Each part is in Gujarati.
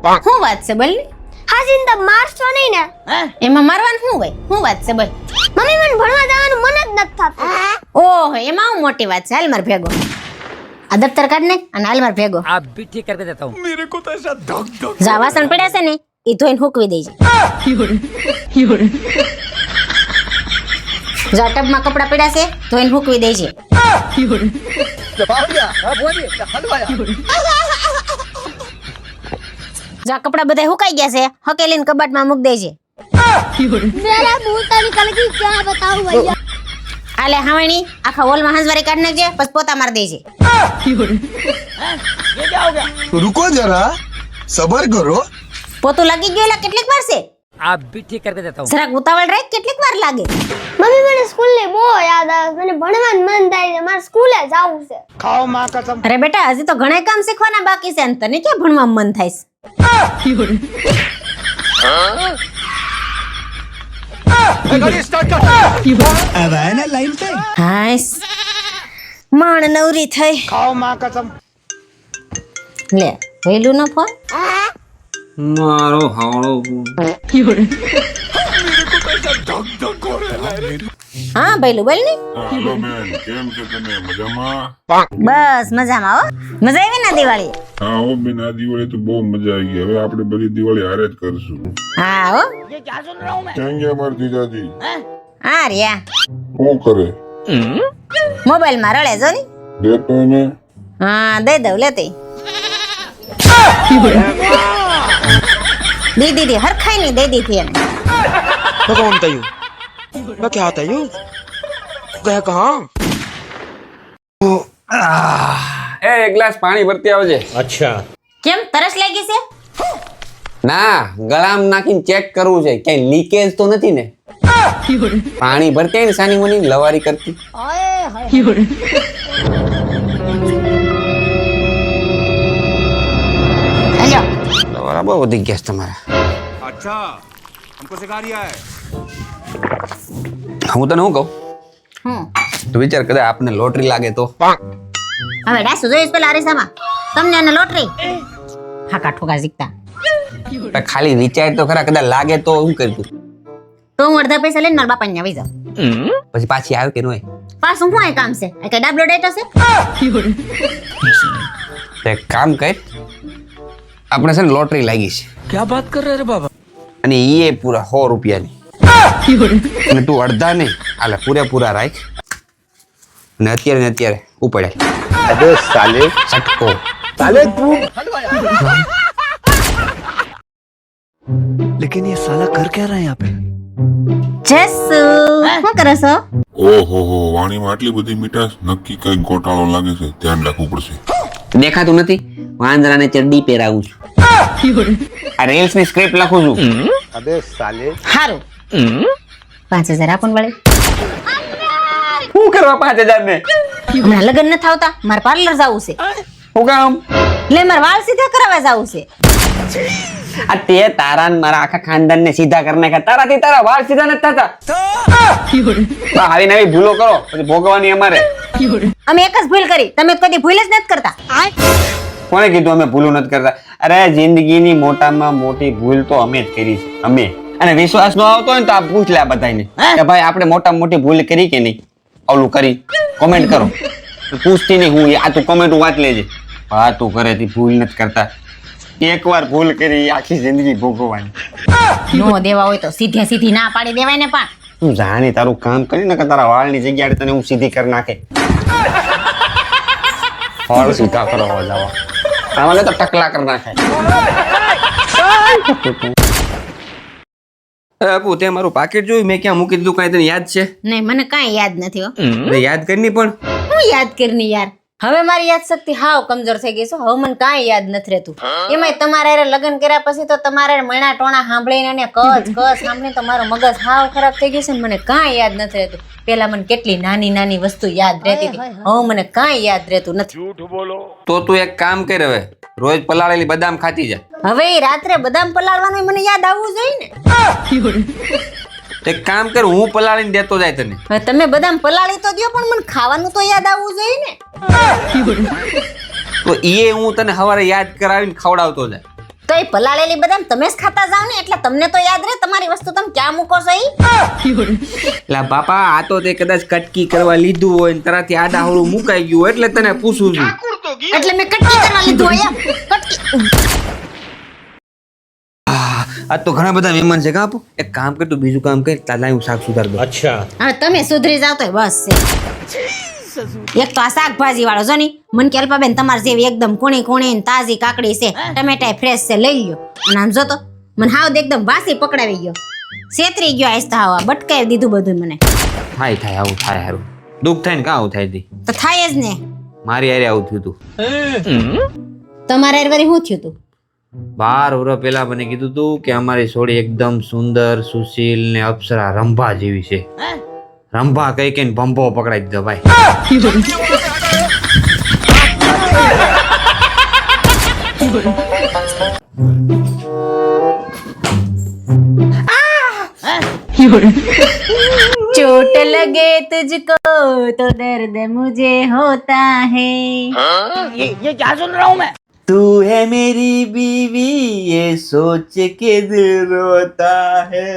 શું વાત છે બોલ? હા સિંદા મારશો નહીં ને? એમાં મારવાનું શું હોય? શું વાત છે બોલ? મમ્મી મને ભણવા જવાનું મન જ નથી થતું. ઓહો, એમાં હું મોટી વાત છે. હાલ માર ભેગો. આ દફતર કાઢ ને અને હાલ માર ભેગો. आप भी ठीक करके देता हूँ। मेरे को तो ऐसा धक धक। જા વાસણ પડ્યા છે ને ઈ ધોઈને હૂકવી દેજે. જા ટબમાં કપડા પડ્યા છે ધોઈને હૂકવી દેજે. જા કપડા બધા હુકાઈ ગયા છે હકેલીને કબાટમાં મૂક દેજે. मेरा मुंह तो निकल गई क्या बताऊं भैया. આલે હાવણી આખા હોલમાં હંસવારી કાઢ નાખજે પછી પોતા માર દેજે. रुको जरा सबर करो. પોતું લાગી ગયું એટલે કેટલીક વાર છે? आप भी ठीक करके देता हूँ। જરાક ઉતાવળ રાખ કેટલીક વાર લાગે. મમ્મી મને સ્કૂલ ની બહુ યાદ આવે. મને ભણવાનું મન થાય છે. મારે સ્કૂલે જવું છે. અરે બેટા હજી તો ઘણા કામ શીખવાના બાકી છે અને તને ક્યાં ભણવામાં મન થાય છે? अब है ना लाइन पे. હાઈસ માણ નવરી થઈ. લે વેલું નો ફોન. મારો હાવળો હા ભઈલું બોલ ને. હેલો બેન, કેમ છે તમે? મજામાં? બસ મજામાં હો. મજા આવી ને દિવાળી? હા હો બેન, આ દિવાળી તો બહુ મજા આવી ગઈ. હવે આપણે બધી દિવાળી હારે જ કરશું. હા હો. ક્યાં ગયા મારા જીજાજી? હા રિયા શું કરે? મોબાઈલ માં રળે જો ને. દેતો ને? હા દઈ દઉં લેતી. दी दीदी हरखाई नहीं दे दी थी એને. तो कौन था यू? मैं क्या था यू? गया कहाँ? એ એક ગ્લાસ પાણી ભરતી આવજે. કેમ તરસ લાગી છે? ના, ગળામાં નાખીને ચેક કરવું છે ક્યાંય લીકેજ તો નથી ને. પાણી ભરતી ને સાની મની લવારી કરતી. હેલો લવારા બહુ વધી ગયા છે તમારા. હું તને શું કહું, હું તું વિચાર કદાચ આપને લોટરી લાગે તો. હવે ડાસુ જોઈશ પેલા અરીસામાં તમને અને લોટરી હા કાઠોકા શીખતા પણ ખાલી વિચાર તો ખરા, કદાચ લાગે તો શું કરતું? તો હું અડધા પૈસા લઈને મારા બાપાને આવી જાઉં. પછી પાછી આવે કે ન હોય? પાછું શું આ કામ છે? આ કઈ ડાબલો ડેટો છે? તો એક કામ કર, આપણે છે ને લોટરી લાગી છે क्या बात कर रहे रे बाबा? અને એ પૂરા 100 રૂપિયાની. અને તું અડધા નહીં આલે પૂરેપૂરા રાખ અને અત્યારે ને અત્યારે ઉપાડે. अबे साले. સટકો. साले तू. लेकिन ये साला कर क्या रहा है यहाँ पे? જસુ શું કરો છો? ઓહો હો, વાણીમાં આટલી બધી મીઠાશ, નક્કી કઈ ગોટાળો લાગે છે. ધ્યાન રાખવું પડશે. દેખાતું નથી? વાંદરાને ચડ્ડી પહેરાવું છું. આ રીલ્સ ની સ્ક્રિપ્ટ લખું છું. अबे साले. હારું 5000 આપણ વળે. શું કરવા 5000 ને? હમણાં લગ્ન ન થાવતા મારે પાર્લર જવું છે શું કામ? એટલે મારે વાળ સીધા કરાવવા જવું છે. આ તે તારા ને મારા આખા ખાનદાન ને સીધા કરી નાખ્યા. તારાથી તારા વાળ સીધા નથી થતા. આવી નવી ભૂલો કરો પછી ભોગવાની અમારે. અમે એક જ ભૂલ કરી, તમે કદી ભૂલ જ નથી કરતા. કોને કીધું અમે ભૂલો નથી કરતા? અરે જિંદગીની મોટામાં મોટી ભૂલ તો અમે જ કરી છે, અમે. અને વિશ્વાસ ન આવતો હોય ને તો આ પૂછ લે બધાને કે ભાઈ આપણે મોટામાં મોટી ભૂલ કરી કે નહીં. ઓલું કરી કોમેન્ટ કરો. પૂછતી નહીં હું, આ તું કોમેન્ટ વાંચ લેજે. હા તું કરે તી ભૂલ નથી કરતા. એકવાર ભૂલ કરી આખી જિંદગી ભોગવવાની. નો દેવા હોય તો સીધે સીધી ના પાડી દેવાય ને. પણ તું જાણે તારું કામ કરીને કે તારા વાળની જગ્યાએ તને હું સીધી કરી નાખે. વાળ સીધા કરવા જાવ આમાં તો ટકલા કરી નાખે. આપુ તે મારું પાકીટ જોયું મેં ક્યાં મૂકી દીધું? કાંઈ તને યાદ છે? નહીં મને કાંઈ યાદ નથી હો. યાદ કરી પણ હું યાદ કરની યાર. હવે મારી યાદ શક્તિ હાવ કમજોર થઈ ગઈ છે. હવે મને કાંઈ યાદ નથી રહેતું. એમાંય તમારે હારે લગ્ન કર્યા પછી તો તમારે મણા ટોણા સાંભળીને અને કચ સાંભળીને તો મારું મગજ હાવ ખરાબ થઈ ગયું છે ને મને કાંઈ યાદ નથી રહેતું. પેલા મને કેટલી નાની નાની વસ્તુ યાદ રહેતી હતી, હવે મને કાંઈ યાદ રહેતું નથી. તો તું એક કામ કર, હવે રોજ પલાળેલી બદામ ખાતી જા. હવે ઈ રાત્રે બદામ પલાળવાનું મને યાદ આવવું જોઈએ ને. એક કામ કર, હું પલાળીને દેતો જાય તને. હવે તમે બદામ પલાળી તો દ્યો પણ મને ખાવાનું તો યાદ આવવું જોઈએ ને. તો એ હું તને સવારે યાદ કરાવીને ખવડાવતો જાય. તો એ પલાળેલી બદામ તમે જ ખાતા જાવ ને એટલે તમને તો યાદ રહે તમારી વસ્તુ તમે ક્યાં મૂકો છો ઈ લા બાપા આ તો તે કદાચ કટકી કરવા લીધું હોય ને તરાથી આડાહળું મુકાઈ ગયું એટલે તને પૂછું છું. એટલે મેં કટકી કરવા લીધું હોય એમ કટકી આજ તો ઘણા બધા મહેમાન છે કાપો એક કામ કર તું બીજું કામ કર તાલા હું શાક સુધાર દો. હવે તમે સુધરી જાવ તો બસ છે એક તો આ શાકભાજી વાળો જો ની મન કે અલ્પાબેન તમારી જેવી એકદમ કુણી કુણી ને તાજી કાકડી છે ટમેટા ફ્રેશ છે લઈ લ્યો અને આમ જો તો મને હાવ એકદમ વાસી પકડાવી ગયો છેતરી ગયો આસ્તા હવા બટકાવી દીધું બધું મને થાય આવું થાય હારું દુઃખ થાય ને કાં આવું થાય તી તો થાય જ ને મારી હારે આવું થયું તું તમારે એરવારી શું થયું તું 12 વર્ષ પહેલા મને કીધું તું કે અમારી સોડી એકદમ સુંદર સુશીલ ને અપ્સરા રંભા જેવી છે રંભા કઈ કઈ ભંભો પકડાઈ દીધો ભાઈ चोट लगे तुझको तो दर्द मुझे होता है ये क्या सुन रहा हूँ मैं? तू है मेरी बीवी ये सोच के दिल रोता है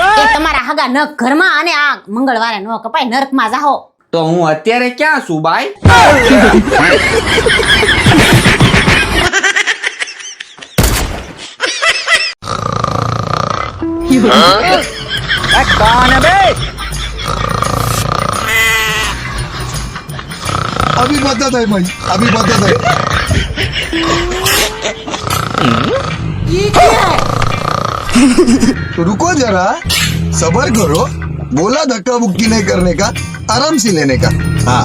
એ તમારા હગા નખ ઘરમાં અને આ મંગળવારે નો કપાય નરકમાં જાહો તો હું અત્યારે ક્યાં છું બાઈ अभी बता है भाई, अभी बता है. तो रुको जरा, सबर करो. बोला धक्का बुक्की नहीं करने का, आराम से लेने का. हाँ.